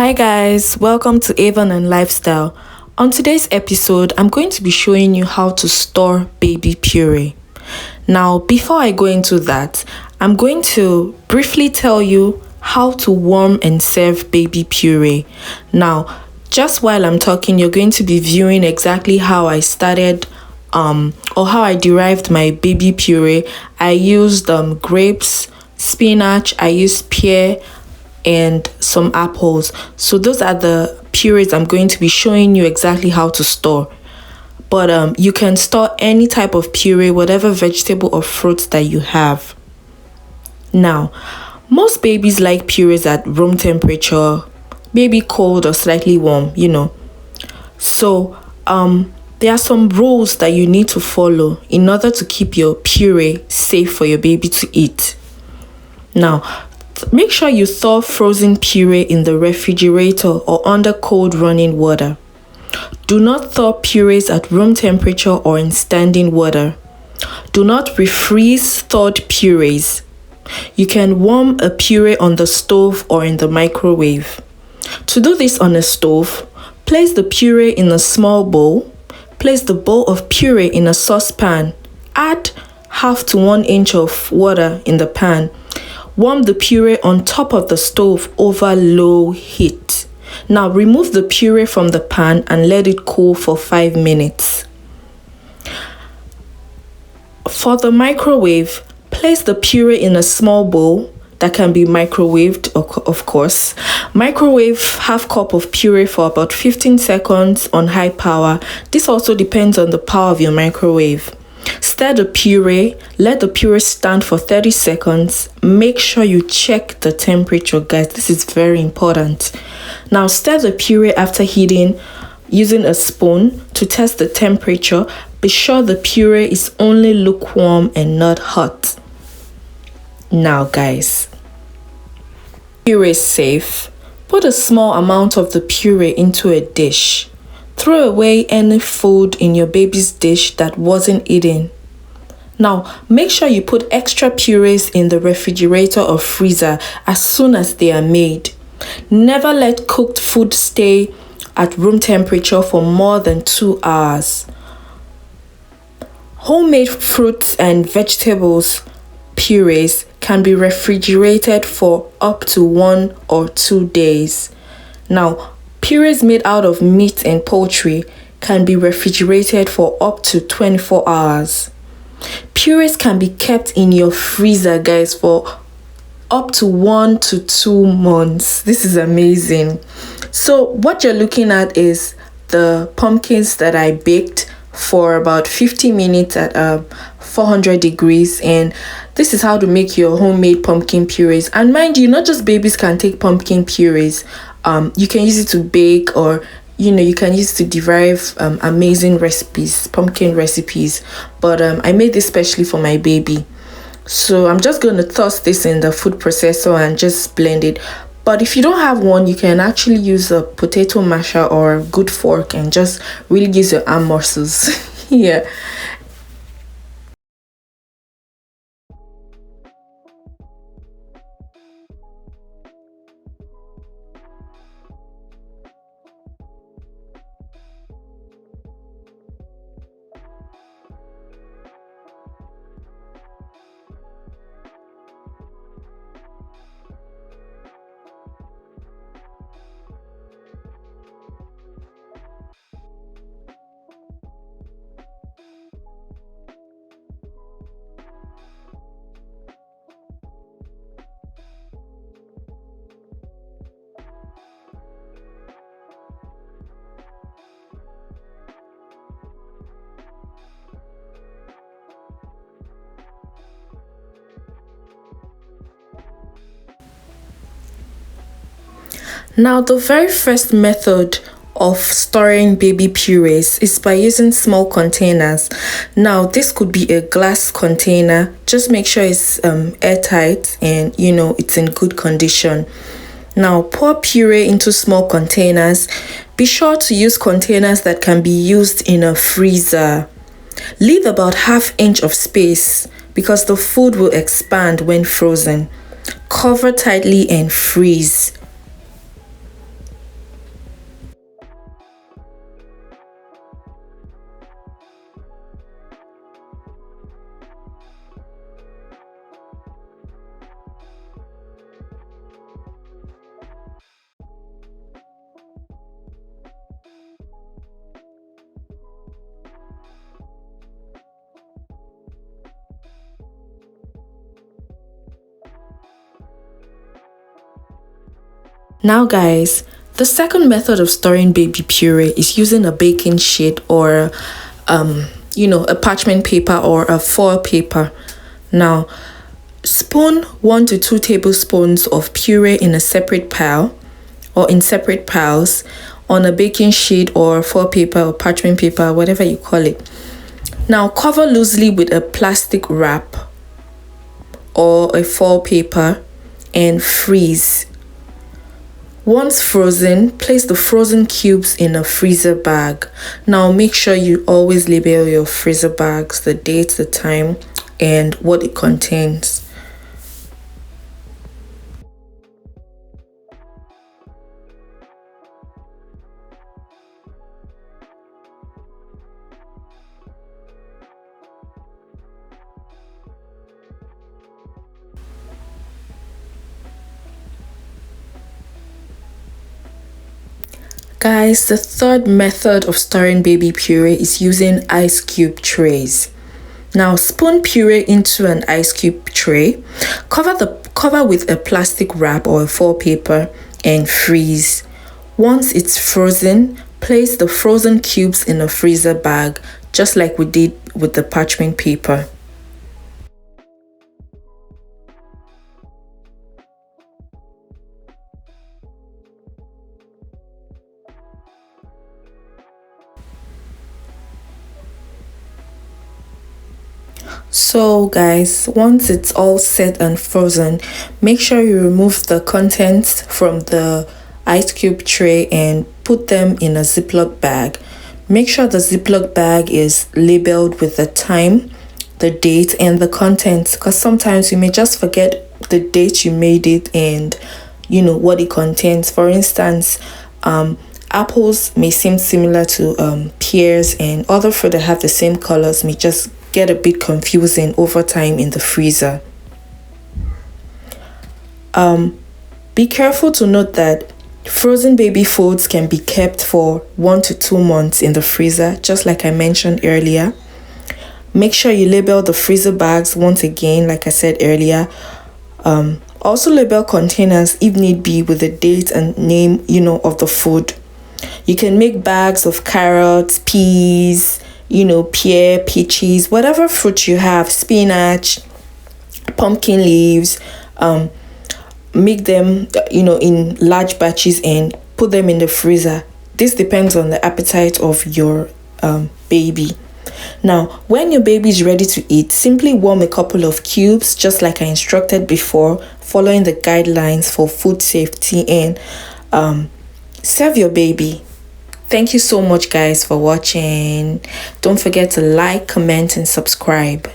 Hi guys, welcome to Avon and Lifestyle. On today's episode, I'm going to be showing you how to store baby puree. Now, before I go into that, I'm going to briefly tell you how to warm and serve baby puree. Now, just while I'm talking, you're going to be viewing exactly how I started or how I derived my baby puree. I used grapes, spinach, I used pear, and some apples. So those are the purees I'm going to be showing you exactly how to store. But you can store any type of puree, whatever vegetable or fruits that you have. Now, most babies like purees at room temperature, maybe cold or slightly warm, So there are some rules that you need to follow in order to keep your puree safe for your baby to eat. Now, make sure you thaw frozen puree in the refrigerator or under cold running water. Do not thaw purees at room temperature or in standing water. Do not refreeze thawed purees. You can warm a puree on the stove or in the microwave. To do this on a stove, place the puree in a small bowl. Place the bowl of puree in a saucepan. Add 1/2 to 1 inch of water in the pan. Warm the puree on top of the stove over low heat. Now remove the puree from the pan and let it cool for 5 minutes. For the microwave, place the puree in a small bowl that can be microwaved, of course. Microwave 1/2 cup of puree for about 15 seconds on high power. This also depends on the power of your microwave. Stir the puree, let the puree stand for 30 seconds. Make sure you check the temperature, guys. This is very important. Now stir the puree after heating using a spoon to test the temperature. Be sure the puree is only lukewarm and not hot. Now guys, puree is safe. Put a small amount of the puree into a dish. Throw away any food in your baby's dish that wasn't eaten. Now, make sure you put extra purees in the refrigerator or freezer as soon as they are made. Never let cooked food stay at room temperature for more than 2 hours. Homemade fruits and vegetables purees can be refrigerated for up to 1 or 2 days. Now, purees made out of meat and poultry can be refrigerated for up to 24 hours. Purees can be kept in your freezer, guys, for up to 1 to 2 months. This is amazing. So what you're looking at is the pumpkins that I baked for about 50 minutes at 400 degrees, and this is how to make your homemade pumpkin purees. And mind you, not just babies can take pumpkin purees. You can use it to bake, or you can use it to derive amazing recipes, pumpkin recipes. But I made this specially for my baby. So I'm just going to toss this in the food processor and just blend it. But if you don't have one, you can actually use a potato masher or a good fork and just really use your arm muscles. Yeah. Now, the very first method of storing baby purees is by using small containers. Now, this could be a glass container. Just make sure it's airtight and it's in good condition. Now, pour puree into small containers. Be sure to use containers that can be used in a freezer. Leave about 1/2 inch of space because the food will expand when frozen. Cover tightly and freeze. Now guys, the second method of storing baby puree is using a baking sheet or a parchment paper or a foil paper. Now, spoon 1 to 2 tablespoons of puree in a separate pile or in separate piles on a baking sheet or foil paper or parchment paper, whatever you call it. Now, cover loosely with a plastic wrap or a foil paper and freeze. Once frozen, place the frozen cubes in a freezer bag. Now make sure you always label your freezer bags, the date, the time, and what it contains. Guys, the third method of storing baby puree is using ice cube trays. Now spoon puree into an ice cube tray, cover with a plastic wrap or a foil paper and freeze. Once it's frozen, place the frozen cubes in a freezer bag, just like we did with the parchment paper. So guys, once it's all set and frozen, make sure you remove the contents from the ice cube tray and put them in a Ziploc bag. Make sure the Ziploc bag is labeled with the time, the date, and the contents, because sometimes you may just forget the date you made it and what it contains. For instance, apples may seem similar to pears, and other fruit that have the same colors may just get a bit confusing over time in the freezer. Be careful to note that frozen baby foods can be kept for 1 to 2 months in the freezer, just like I mentioned earlier. Make sure you label the freezer bags once again, like I said earlier. Also label containers if need be with the date and name of the food. You can make bags of carrots, peas, pear, peaches, whatever fruit you have, spinach, pumpkin leaves. Make them in large batches and put them in the freezer. This depends on the appetite of your baby. Now when your baby is ready to eat, simply warm a couple of cubes just like I instructed before, following the guidelines for food safety, and serve your baby. Thank you so much guys for watching. Don't forget to like, comment, and subscribe.